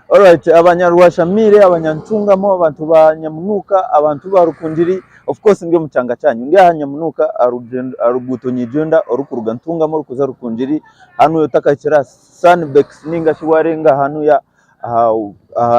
Alright, abanyarwashamire, abanyantungamo, abantu ba Nyamunuka, abantu ba Rukungiri, of course ndio mchanga chanyu. Ndia ha Nyamunuka arugutonyi jenda orukuruga ntungamo rukuza Rukungiri, hanu yotaka chira Sunbex ninga shiwarenga hanu ya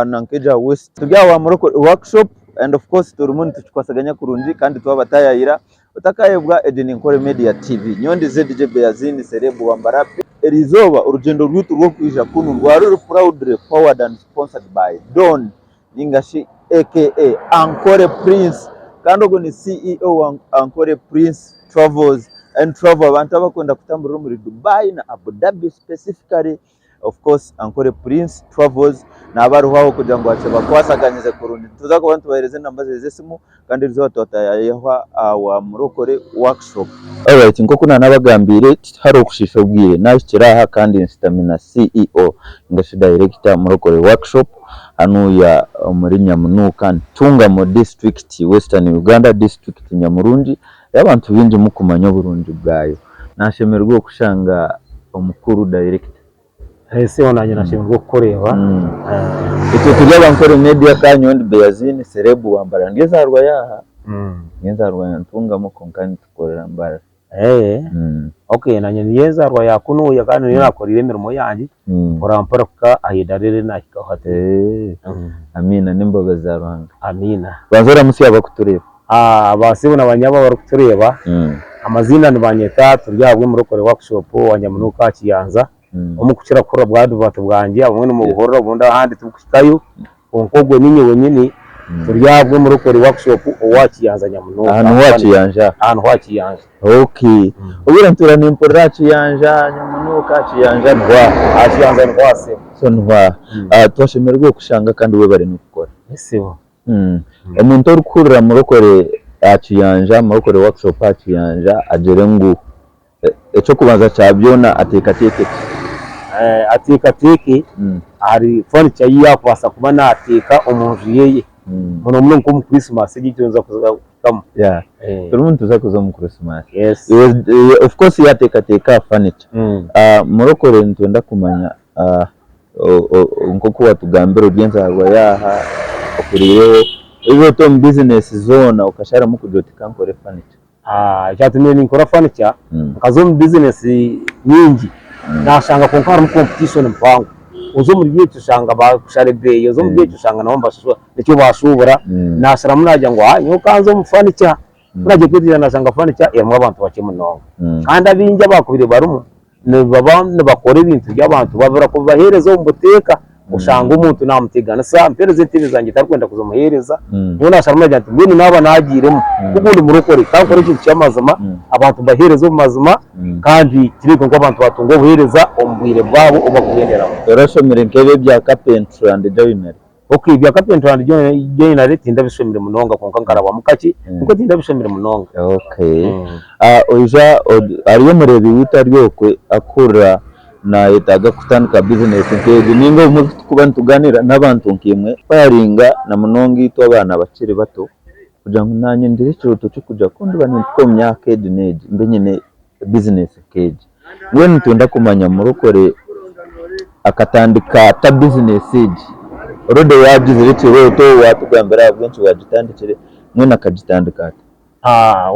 nankeja West. Tujya wa Morocco workshop and of course turumundi tukwasaganya kurunji kandi twabatayayira. Utakayebwa Edeni Nkore Media TV. Nyondi ZDJ Beazini Serebu Wambarapi. Erizoba urugendo rwitu rwo kwija kunu rwari proudly forward and sponsored by Don Ningashi aka Ankore Prince kandi ugo ni CEO wa Ankore Prince Travels and Travel. Abantu abakunda kutambura muri Dubai na Abu Dhabi specifically, of course Ankore Prince Travels na abaruhaho kugira ngo bace bakwasaganyize kurundi tuza ko bantu bahereze namba zesimu kandi rizo twatayahwa wa Murokore workshop. Alright, nko kuna nabagambire hari okushisha ubwire nakiraha kandi Stamina CEO Ngashi Director Murokore workshop hanu ya muri Nyamunuka Ntungamo district Western Uganda district Nyamurungi y'abantu binje mukumanya Burundi bwayo. Nashemerwa kushanga omukuru director ese wananye nashemerwa kukoreba icyo tujya Ankore Media kanyondi Beazini Serebu Wambara ngezarwa yaha ngezarwa Ntungamo konkani tukorera mbara okay nanye niyezarwa yakuno ya kandi nakora iremermo yanjye urampora ka ahidarere nakahate amina nimboga za Rwanda amina bazora musi abakutureba abasibona abanyaba bari kutureba amazina nibanyeta turyabwe Murokore workshop wa Nyamunuka Kiyanza omukukira kora bwaduvate bwanjye abamwe no mu buhorora ubundi ahandi tukikayo onkogwe ninye wenyine turyabwe Murokore workshop wa Kiyanza Nyamunuka ahantu wa Kiyanza okay ubira ntura nimpora Kiyanza Nyamunuka Kiyanza Kiyanza ndwase so ndwa twashemerwe kushanga kandi we bari nukora esibo umuntu urukurira Murokore Kiyanza Murokore workshop Kiyanza agerengu echo kubanza cyabyona atekateke ari furniture yakwasa kuba nateka umuntu yeye muno muno ko mu Christmas gitonza kuzakamo turimo tuzakuza mu Christmas. Yes, of course yatekateka furniture Murokore ntwenda kumanya nkoko watugambira ugenza rwa yaha okuriyeho izo to business zone ukashara mu kujotika Ankore furniture cyatumye nikora furniture kazo mu business nyingi nashanga ko nkara mu competition mpango uzo muri gihe tushanga bakushare bay uzo muri gihe tushanga naho mbashwa nicyo bashubura nashara murajya ngo nyo kanzo mu furniture muraje kwidira nashanga furniture yamwe abantu bake munongo kandi abinjya bakubire barumu ne bakora ibintu by'abantu babura ko bahereza mu buteka ushanga umuntu namutegana sa mpereze TV zanjye tarkwenda kuzomuhereza niyo nashara murajya ati mbini naba nagiremo kugundi Murokore kankora ikintu cy'amazima abantu bahereza mu mazima kandi kiriko ngo abantu batungo buhereza ombwire bwabo ubakugendera urashomere nkebe bya carpentry and joinery. Okay, bya carpentry and joinery tinda bishomere munonga konka nkaraba mukaki nko tinda bishomere munonga. Okay, oja ariyo murebi witaryokwe akura na yetaga kutandika business nkeje ningo mu kubantu tuganira n'abantu nkimwe baringa na munongi to abana bakiri bato kugira ngo nanye ndire cyoto cyo kuja kundi bani ko myaka edeneje mbe nyine business keje we ntunda kumanya Murokore akatandika ta business eje rode yagize ritiwe to watugambira bwinshi wagitandikire mwe nakagitandika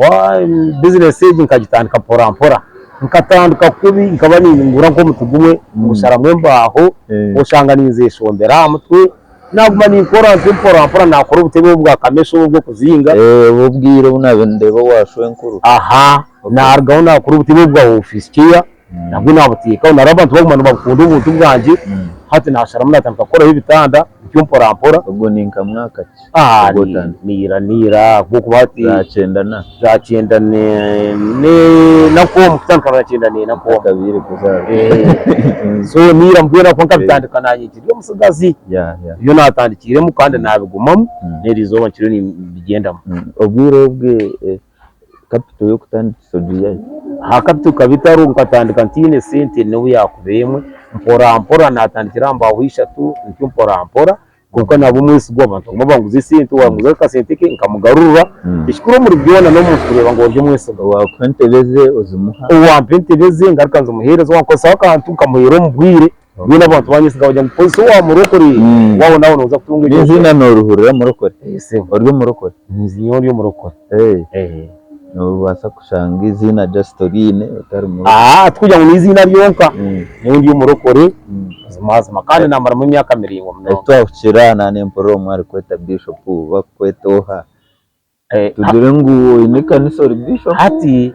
wa business eje nkagitandika pora nkatandika kubi nkaba ningura nko mutugumwe mushara mwembaho ushanga nizeshombera mutwe naguma nikora mpora nakora ubutebe bwa kamesho bwo kuzinga ubwire unabendebo washoye nkuru nargaho nakora ubutebe bwa office kiya nabwo nabutika narabantu bagumana bakunda ubuntu bwanje hati nashara munatandika kora ibitanda cyumpora ubwo ninka mwaka nira kuko bati zacenda ne nako mutandika zacenda ne nako kabiri kuzara so nira mbwira ko nkabitandika nanye kiri musugazi yo natandikire mu kandi nabigumamo nerizo bankiro ni bigendamo ubwire capital yo kutandika yayi capital kabitaru nkatandika ntine sente no yakubemwe mpora natandikira mbaho ishatu mpora kuko nabo mwese gwabantu mubanguze sente wanguze ka sente ke nkamugarura ishikuru muri byona no muntu kureba ngo byo mwese wakwentebeze uzumuha wampentebeze ngarukanze umuhereza wankosa akantu kamuhero mbwire bino abantu banyisiga bajya mupolisi wa murokore wabo nawo noza kutunga izina no ruhurira murokore oryo murokore nzinyo ryo murokore no basa kushanga izina Justorine utari murokore twujya mu izina ryonka n'undi y'umurokore mazima kandi namara mu myaka 70 twakira na nemporo mwari kweta bishop bakwetoha tudure ngo inekanisa ori bishop ati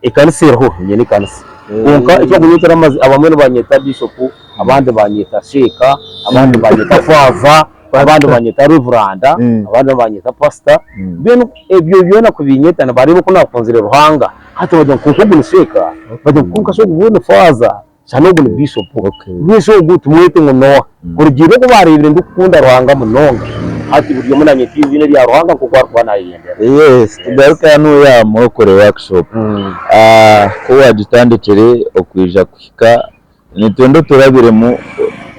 ikanisa ho nyene kanisa konka icyo kunyitira amazi abamwe banyeta bishop abandi banyeta sheka abandi banyeta faza abandi banyeta reveranda abandi banyeta pastor beno ebyo byona kubinyeta bari ko nakunzire ruhanga hata bajya kuko sheka bajya kuko sho kubona faza cyane ngo bishop bishop gutumwete ngo no urugire ko barebire ndukunda ruhanga munonga hati buryo munanye TV rya ruhanga ko kwarwana yiyendera yes tugaruka hano ya murokore workshop ko wagitandikire okwija kuhika nitendo turabire mu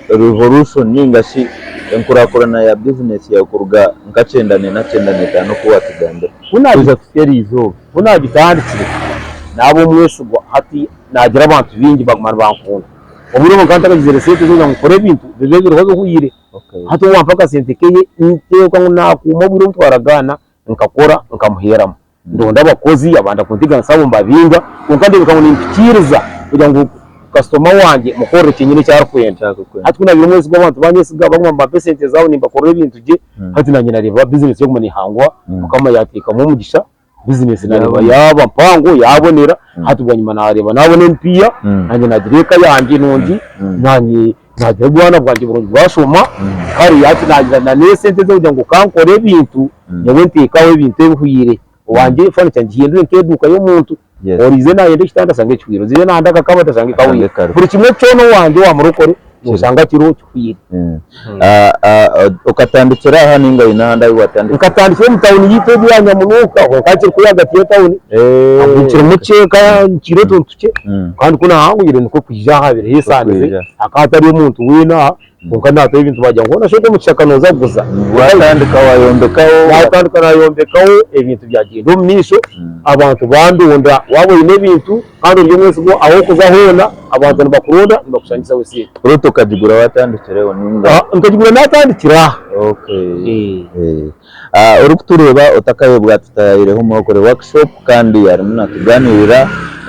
revolution ningashi enkurakurana ya business ya kuruga nkacendane na cendane tano ko watugambira unabiza kuferizo unagitandikire nabo mwese hati nagira abantu bingi bagumana bankunda umuri mu kanta kagizere sete zo ngukore bintu bebegere ho guhire hati wampaka sente keye nteko nakuma buri mutwaragana nkakora nkamuheramo ndonda abakozi abanda kundiga nsabo mbabinga kandi bikamu nimpikiriza kugira ngo customer wanje mukore kinyine cyarkwenda hati kuna biri mwese abantu banyesiga baguma mbapesente zabo nimbakore ibintu je hati nanye nareba business yo kumani hangwa mukama yatika mu mugisha business nareba yaba mpango yabonera hati bwanyuma nareba nabone mpia nanye nadireka yanje nundi nanye nagira bwana bwanje burundu bashoma kari yati nagira na nesente zo kugira ngo kankore ibintu yewe ntikawe ibintu ebihuyire wanje fani cyanje hindure nkeduka yo muntu orize na yende kitanda sange cywiro zibe nandaka kabata sange kawe buri kimwe cyono wanje wa murokore usanga kiro cyuhire ukatandikira aha ninga inahanda watandika ukatandikira mu town yito byanya munuka ko kacye kuyaga tiyo town akukira muceka kiro tuntuke kandi kuna hangugire niko kujya habire yesanze akatari umuntu wina konka nato ibintu bajya ngo nashoko mucyakanoza guza watandika wayombekaho ibintu byagiye ndo misho abantu bandunda wabo ine bintu kandi undi mwese ngo aho kuzahona abantu bakurunda bakushangiza wese roto kajigura watandikireho ninga nkajigura natandikira uri kutureba utakayebwa tutayireho murokore workshop kandi yarimo natuganirira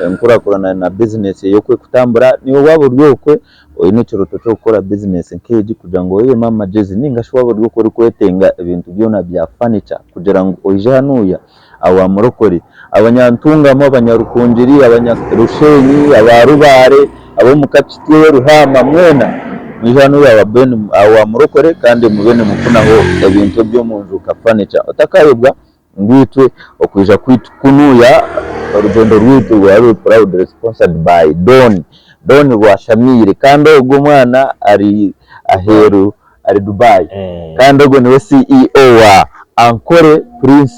nkurakurana na business yo kwe kutambura niwo wabo ryokwe oyine kiruto cyo gukora business nkeji kugira ngo yeye mama jezi ninga shwabo ryokwe kwetenga ibintu byona bya furniture kugira ngo oje hanuya awa murokore abanyantungamo abanyarukunjiri abanyarushenyi abarubare abo mukacitiye ruhama mwena mwijano ya ben awa murokore kandi mubene mukunaho ibintu byo munjuka furniture utakayebwa ngwitwe okwija kunuya urugendo rw'itu rwa proud sponsored by Don Rwashamire kandi ubwo mwana ari aheru ari Dubai kandi ubwo niwe CEO wa Ankore Prince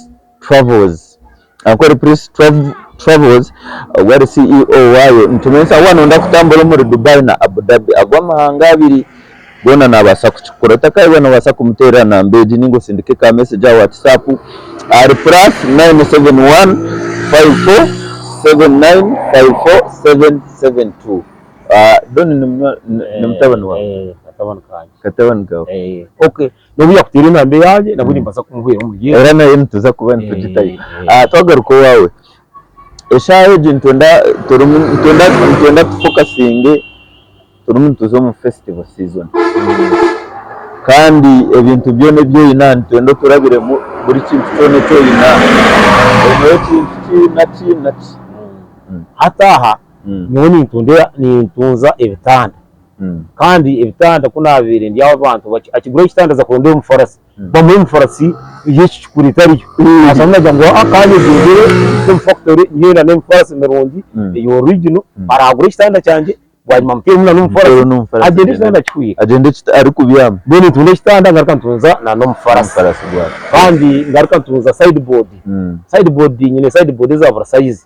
Travels wari CEO wayo ntumensa wana ndakutambura muri Dubai na Abu Dhabi agwamahanga abiri bona nabasa kuchukura takayibona basa kumutera na mbeji ningo sindike ka message ya WhatsApp ari +971 54795472 Don nimtabana wa katabana gawo okay no biya kutira nambe yaje naburi mbasa kumvuye mu gihe era na yintu tuza kubana tugitaye twagaruko wawe eshaje ntonda tufocusinge turumu tuzo mu festival season kandi ibintu byone byo ina ntendo turabire muri kintu cyone cyo ina hataha none ntunza ibitanda kandi ibitanda kuna abiri ndi abantu akigura kitanda za kuronde umufarasi bamuye umufarasi yici kuritari asamna jango akanye zingire mu factory nyera ne umufarasi merundi yo original aragura kitanda cyanje wanyuma mpye muna n'umufarasi agende kitanda cyuye agende ari kubiyama bene tunde kitanda ngaruka ntunza na no umufarasi kandi ngaruka ntunza sideboard nyine sideboard za oversize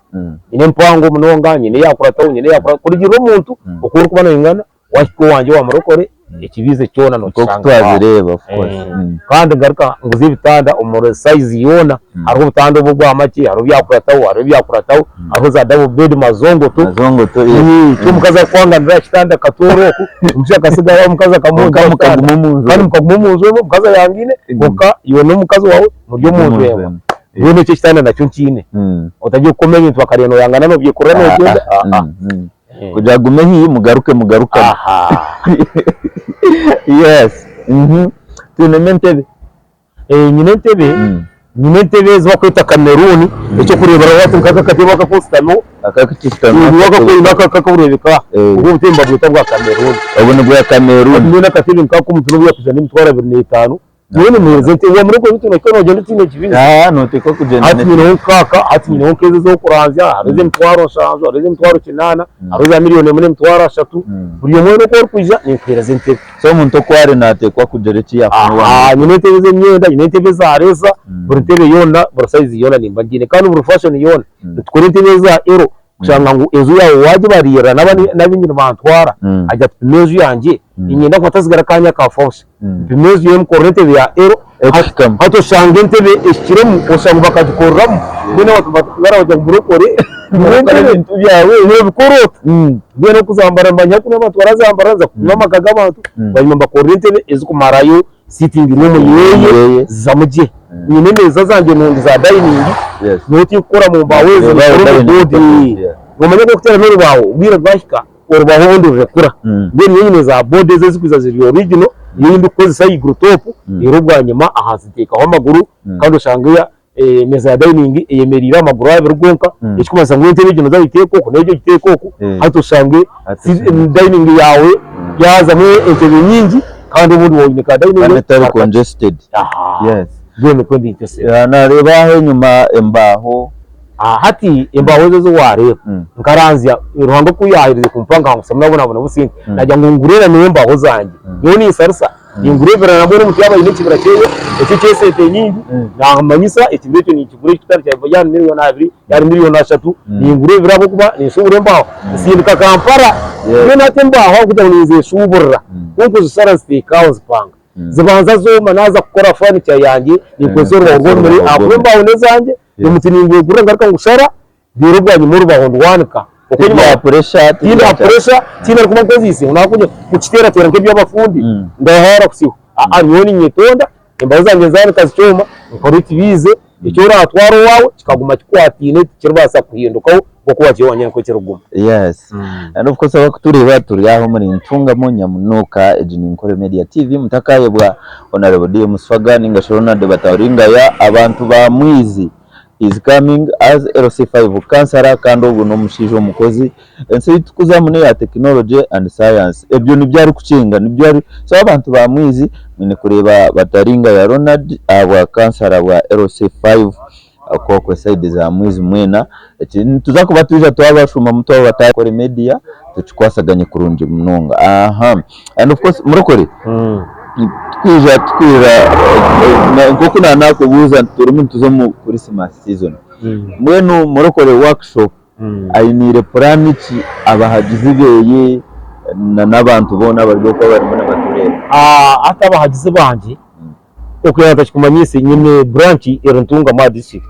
nyine mpango munonga nyine yakura tawo nyine yakura kuri giro umuntu ukuri kubana ingana washiko wanje wa murokore ikibize cyona no twazireba of course kandi ngaruka nguzi ibitanda umuro size yona hariho ubutanda bwo gwamaki hariho byakurataho hariho za double bed mazongo tu cyo mukaza kwanganira kitanda katoroku umushaka sigara mukaza kamunga mukaguma mu nzu mukaza yangine kuka yone mukaza wawe muryo mu nzu yewe Bune cyo kitanda nacyo nkine utagiye ukomeye ibintu bakareno yangana no byekora no genda kugira gume hi mugaruke yes tune ntebe nyine ntebe zo kwita Cameroon icyo kureba watu kakatiba kakostano waka kwina kakaburebeka ubwo butemba bwita bwa Cameroon ubone bwa Cameroon nyine katibi nkakumutunu bya kujana imitwara 25 Mwene mweze uwo muri ko bituna cyo nogenda tine kibiri note ko kugenda ati nyine kaka ati nyine keze zo kuranzya hareze mtwaro shanzo hareze mtwaro kinana hareze miliyoni muri mtwaro 3 buri mwene ko kuja ni presente so muntu kware nate kwa kujereki ya nyine teze myenda nyine teze za reza buri tebe yona buri size yona nimba ngine kandi buri fashion yona tukore teze za euro kushanga ngo ezo yawo waje barira n'abinyine bantwara ajya tumezo yanje inyenda ko tazigara kanya ka force tumezo yem korrente ya euro hato shange ntebe ishiremu osanga bakadukoramo bene batugara bajya burokore ibintu byawe n'ebikorota bene kuzambara mbanyako n'abatwara zambara za kumama kagabantu banyuma korrente ezikumarayo sitting room yeye zamuje nyine neza zanje nungi za dining noti ukora mu bawezi bodi ngomanye ko kutera no bawo ubwira bwashika urubaho wundi urekura then nyine za bodi ze zikwiza ziri original yindi koze sai group rero bwanyuma ahaziteka ho maguru kandi ushangiya meza ya dining yemerira amaguru yabe rugonka ikikumaza ngo ntebe gino zabiteko ko nejo giteko ko hato shange dining yawe yazamwe intebe nyingi kandi ubundi woyine ka dining atari congested yes bwene ko nditse nareba he nyuma embaho hati embaho zo wareba nkaranzya iruhando kuyahirize kumpanga ngo samnabona businzi najya ngo ngurera niwe mbaho zanje yo ni sarsa ingurevera nabwo mu cyaba ine kibira cyeyo icyo cyesete nyingi namanyisa ikibirito ni ikigure kitari cya yani miliyoni 2 yani miliyoni 3 ni ingurevera abo kuba ni shubure mbaho sindika Kampala none atembaho kudanize shubura kuko zisara steakhouse panga zibanza zo manaza gukora furniture yanjye nikozoro ngomere akumbaho nezanjye n'umutiningwe gura ngaruka ngushara biro bwanyu muri bahondwanika uko nyuma pressure tina kuma kozisi unakuja kuchitera tera nk'ibyo abafundi ndahara kusiho anyoni nyetonda imbazo zanjye zane kazicyoma nkoriti bize icyo ratwaro wawe kikaguma kikwatine kirubasa kuhindukaho kuko wagiye wanyene ko kiruguma yes and of course abakutureba turi aho muri ntungamo nyamunuka ejini nkore media tv mutakaye bwa honorable DM Swaga ningashorona de bataringa ya abantu ba mwizi is coming as LC5 kansara kandi ubu no mushijo mukozi ense tukuzamune ya technology and science ebyo nibyari kucinga nibyari so abantu ba mwizi mine kureba bataringa ya Ronald aba kansara wa LC5 akoko side za mwizi mwena tuzakuba tuje twabashuma muto batakore media tucikwasaganye kurunje munonga and of course murokore twira nkoko nanakubuza turimo tuzo mu Christmas season mwenu murokore workshop ayinire plan iki abahagize beye n'abantu bona baryo ko bari muri abaturere atabahagize banje uko yatashkumanyise nyine branch erontunga ma district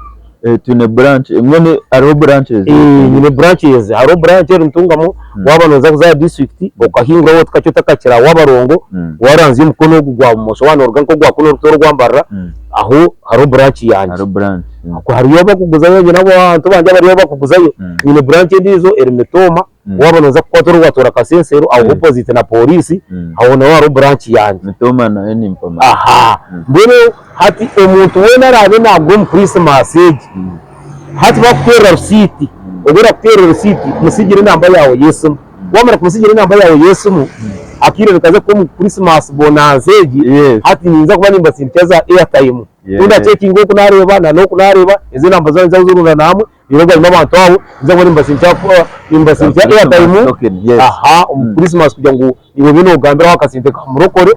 tune branch ngone aro branches nyine branches aro branch erontungamo wabanoza za district okahinga wo tkacho takakira wabarongo waranze umukono gwa musobanurwa ko gwa kuno rutoro rwambara aho haro branch yanjye aro branch ko hariyo bakuguzayo nyina abantu banje bariyo bakuguzayo nyine branch ndizo Ermetoma wabanoza ko toro rwatora kasensero aho opposite na police aho na haro branch yanjye Metoma na eni mpama mbere hati umuntu wena rabe nabwo mu Christmas age hati bakutera receipt ogera kutera receipt musigire namba yawe Yesu wamara kumusigire namba yawe Yesu akire kaza ko mu Christmas bonanza age hati ninza kuba nimba sintaza airtime unda checking ko nareba na no kunareba izi namba zawe zazuruna namwe biroga n'abantu abo nza ngo nimba sinta airtime Christmas kugira ngo iwe bino gambira wakasinte ka murokore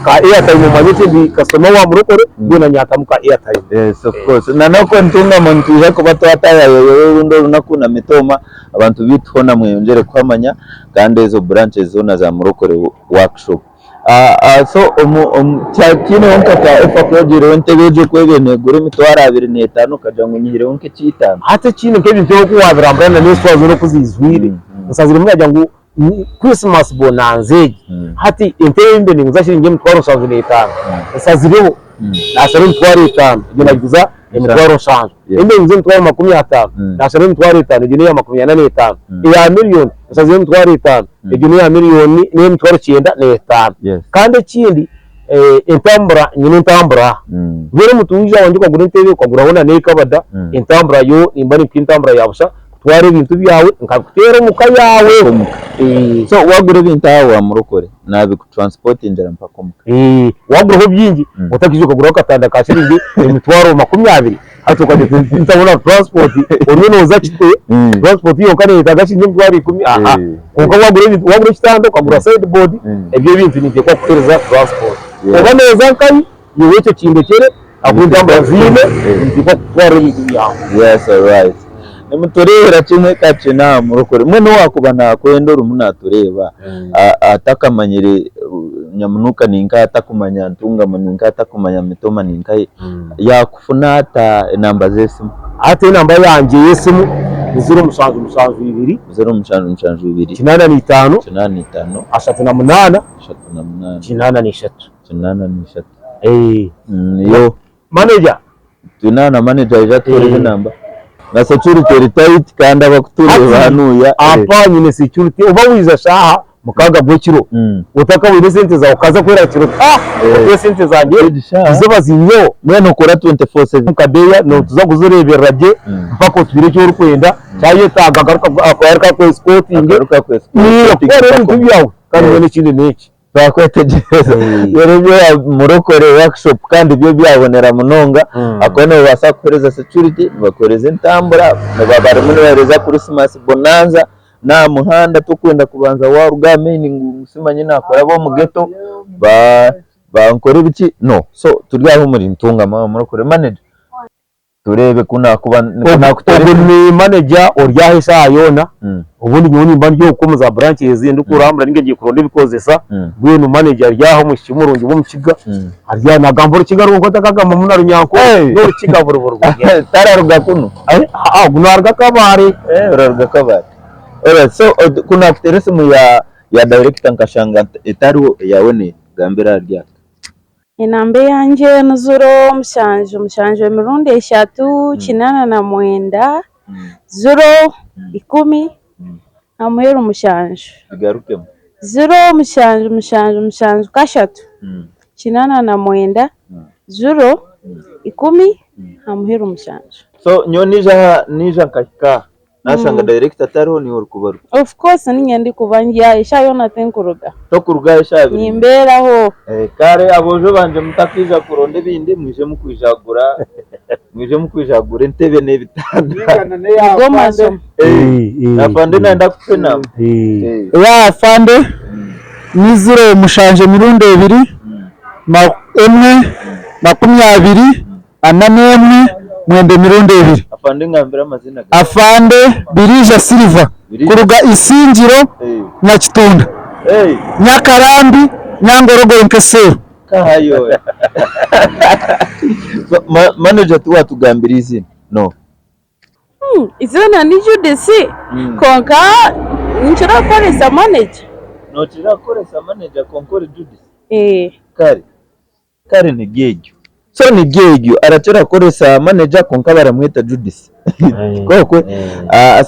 ka airtime manyete ndi customer wa murokore bina nyata muka airtime yes of course na nako ntunga muntu yako batwataya yewe ndo nakuna Metoma abantu bitona mwiyongere kwamanya kandi izo branches zona za murokore workshop so cyakine wonka ka efa kogire wonte beje kwebene gure mitwara 25 kaja ngo nyihire wonke cyitano hata kino kebintu yo kuwabira na neswazo no kuzizwire musazire mwaja ngo Christmas bonanze hati entende ni nguzashira nge mitwaro 75 musazireho nasare mitwaro 5 ginagiza emitwaro shanje ende nze mitwaro 50 nasare mitwaro 5 gine ya 85 ya million musazire mitwaro 5 gine ya million ni mitwaro 95 kandi kindi entambura nyine entambura bere mutunja wanje kwagura entebe kwagura hona nekabada entambura yo imba ni kwintambura yabusha tware ibintu byawe nkakutera muka yawe so wagura ibintu aho amurokore nabi ku transport indera mpaka muka wagura ho byingi utakije kugura katanda ka shiringi emitwaro 20 ato kwa ntabona transport urino uza kite transport yo kane itagashije mitwaro 10 kuko wagura kitando kwagura side board ebyo bintu ni kwa kutereza transport ubaneza kai yewe kindekere akunda mbazine ndiko kware ibyawe. Yes, all right. Nimuturehera kimwe kace na murokore mwe no wakubana kwendo rumunatureba atakamanyire nyamunuka ninka atakumanya ntunga maninka atakumanya mitoma ninka yakufuna ata namba zesimu ate namba yanje yesimu 0772 08 85 yo manager tunana manager ijatore namba na security retight kandi abakutureba hanuya apa nyine security uba wiza shaha mukaga bwekiro utaka wine sente za ukaza kwera kiro iyo sente zanjye ziba zinyo mwene ukora 24/7 kadeya no tuza kuzureberaje mpaka utwire cyo rukwenda cyaye tagagaruka akwereka ko sporting ni kore ibintu byawe kandi mwene kindi neki bakwetegereza rero murokore workshop kandi byo byabonera munonga akone basa kuhereza security bakoreza intambura babare muri bareza Christmas bonanza na muhanda tukwenda kubanza wa rugame ngusimanye nakora bo mu ghetto bankore biki no so turyaho muri ntunga murokore manager turebe kuna kutere ni manager oryahe sa yona ubundi nyoni mbanjyo ukomeza branches ndukurambura ninge kuronde bikozesa bwenu manager yaho mushimurungi bo mukiga arya nagamboro kigaruko kotakagama munaro nyanko no kigaburo tararuga kuno gunarga kabare uraruga kabare so kuna kuterese mu ya director nkashanga etariho yawone gambira rya inambe yanje nuzuro mushanje mirundi 3 kinana na mwenda 0 amuhera umushanje bigaruke 0 mushanje kashatu kinana na mwenda 0 amuhera umushanje so nija kakika nashanga director tariho ni urukubaru of course ninyandi kubangiya ishayona tenkuruga to kuruga ishabi nimberaho kare abojo banje mutakija kuronde bindi mwije mukwijagura entebe ne bitanda gomazo afande nanda kupena ya afande ni 0 mushanje mirundo 2 mwende mirundo 2 afande ngambira amazina afande Birija Silva kuruga Isingiro na Kitunda Nyakarambi Nyangorogo Nkesero kahayo manager tu watugambira izina no izina ni Judisi konka nchira koresa manager no chira koresa manager konkore Judisi kare ni gejo so ni gejo arachera koresa manager konka baramwita Judisi koko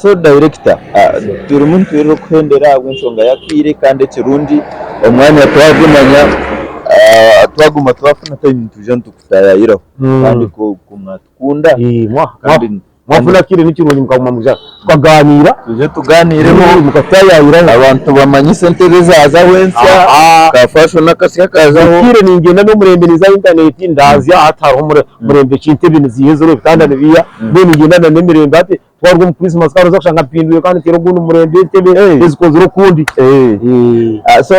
so director turi muntu rero kwendera abwensonga yakire kandi kirundi umwanya twagumanya twaguma twafuna time tujantu kutayayira kandi ko kumwatukunda kandi mwafuna kire n'ikirungi mukamumamuja twaganira tuje tuganiremo mukatayayira abantu bamanye sente zaza wensa ka fashion nakasya kazaho kire ningenda no murembeniza internet ndazya ataro murembe cyintebe nizihezero bitandane biya none ngenda na nemirembe ate twarwo mu Christmas karo zakashanga pinduye kandi kero guno murembe tebe ezikozero kundi so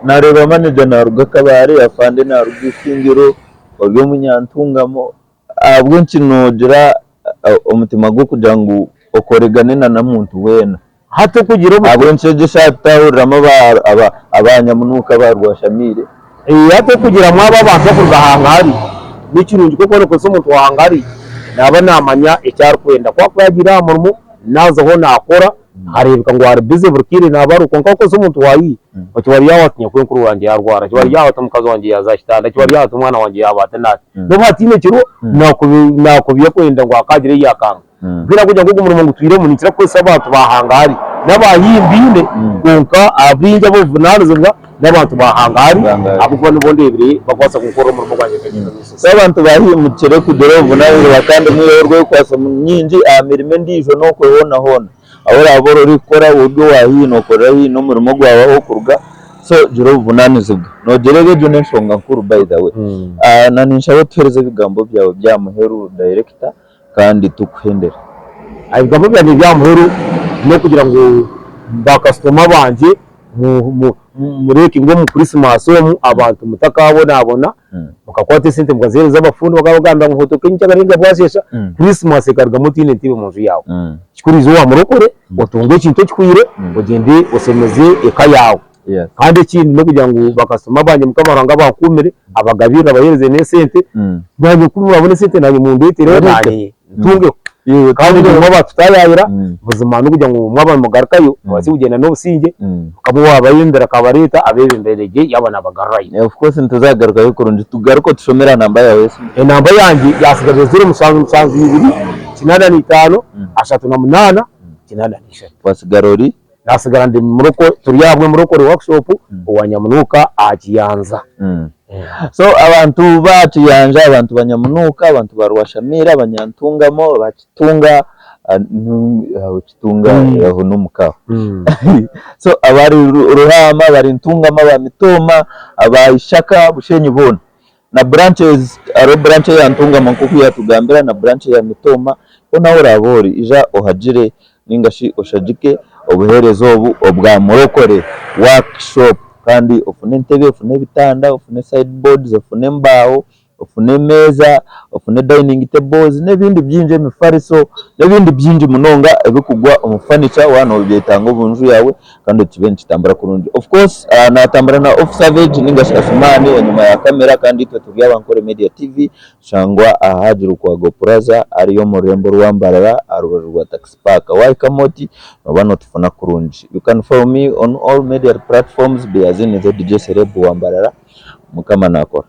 nareba manager na ruga kabare afande na rugishingiro obyo munyantungamo abwo nkinogera umutima gwo kugira ngo okoregane na muntu wena hate kugira abo ncegesha tahuriramo abanyamunuka ba Rwashamire hate kugira mwaba abantu kurugahanga hari n'ikirungi kuko no kuso umuntu wahangari naba namanya icyari kwenda kwa kwagira murimo nazo ho nakora harebwa ngo hari bize burkire nabaruko nkako so umuntu wayi bari yawatinye kuri kuri wanjye yarwara bari yawata mukazi wanjye yazashitanda bari yawata umwana wanjye yabata nati no batine kiro nakubiye kwenda ngo akagire yakanga bwira kujya ngo umurimo ngutwire mu nikira kwese abantu bahangari n'abayimbine konka abinja bo vunanizwa n'abantu bahangari abuko n'ibondebire bakwasa gukora umurimo gwanjye kagenda abantu bahimukire kudoro vunanizwa bakandi mwiyorwe kwasa nyinji amirime ndijo no kubona hona ahora aboro rikora uburyo wahino kora hino umurimo gwawe wo kurga so jiro vunanizwa no gerege jone nshonga nkuru by the way na ninshabe twereze bigambo byawe bya muheru director kandi tukuhendera abigambo bya byamuheru no kugira ngo ba customer banje mureke ngo mu Christmas mu abantu mutakabona mukakwate sente mugazereza abafundi bakabagamba ngo hotoke ncyagaringa bwashesha Christmas karga mutine ntibe mu nzu yawe kikurizo wa murokore watunge kintu kikwire ugende usemeze eka yawe kandi ikindi no kugira ngo bakasoma banje mukamaranga bakumire abagabira abahereze ne sente banje kumubabone sente nanyu mu ndete rero nanye tunge kandi ngo batutayayira buzima no kugira ngo mwaba mugarakayo basi kugenda no businge kamuwa abayendera kabareta abebenderege yabana bagarayi of course ntuzagaruka yo kurunje tugaruko tushomera namba yawe namba yanjye yasigaje 0 8 5 8 wasigarori nasigara ndi muroko turiyabwe muroko workshop uwanyamunuka akiyanza so abantu batiyanja abantu banyamunuka abantu barwashamira abanyantungamo bakitunga ukitunga aho n'umukaho so abari ruhama bari ntungama bamitoma abayishaka bushenyi bona na branches aro branch ya ntungama kuko yatugambira na branch ya mitoma ona urabori ija ohagire ningashi oshajike obuherezo obwa murokore workshop kandi ofune ntebe ofune bitanda ofune sideboards ofune mbaho ofune meza ofune dining tables n'ebindi byinje mifariso n'ebindi byinje munonga ebikugwa umufurniture wano byetanga ubunju yawe kandi kibenshi tambara kurunji of course natambara na off savage ningashashimani nyuma ya kamera kandi twe turi abankore media tv shangwa ahajiru kwa GoPlaza ariyo murembo rwambarara arubaru rwa taxi park waikamoti nobano tufuna kurunji. You can follow me on all media platforms biazini the DJ Celeb Wambarara mukama nakora.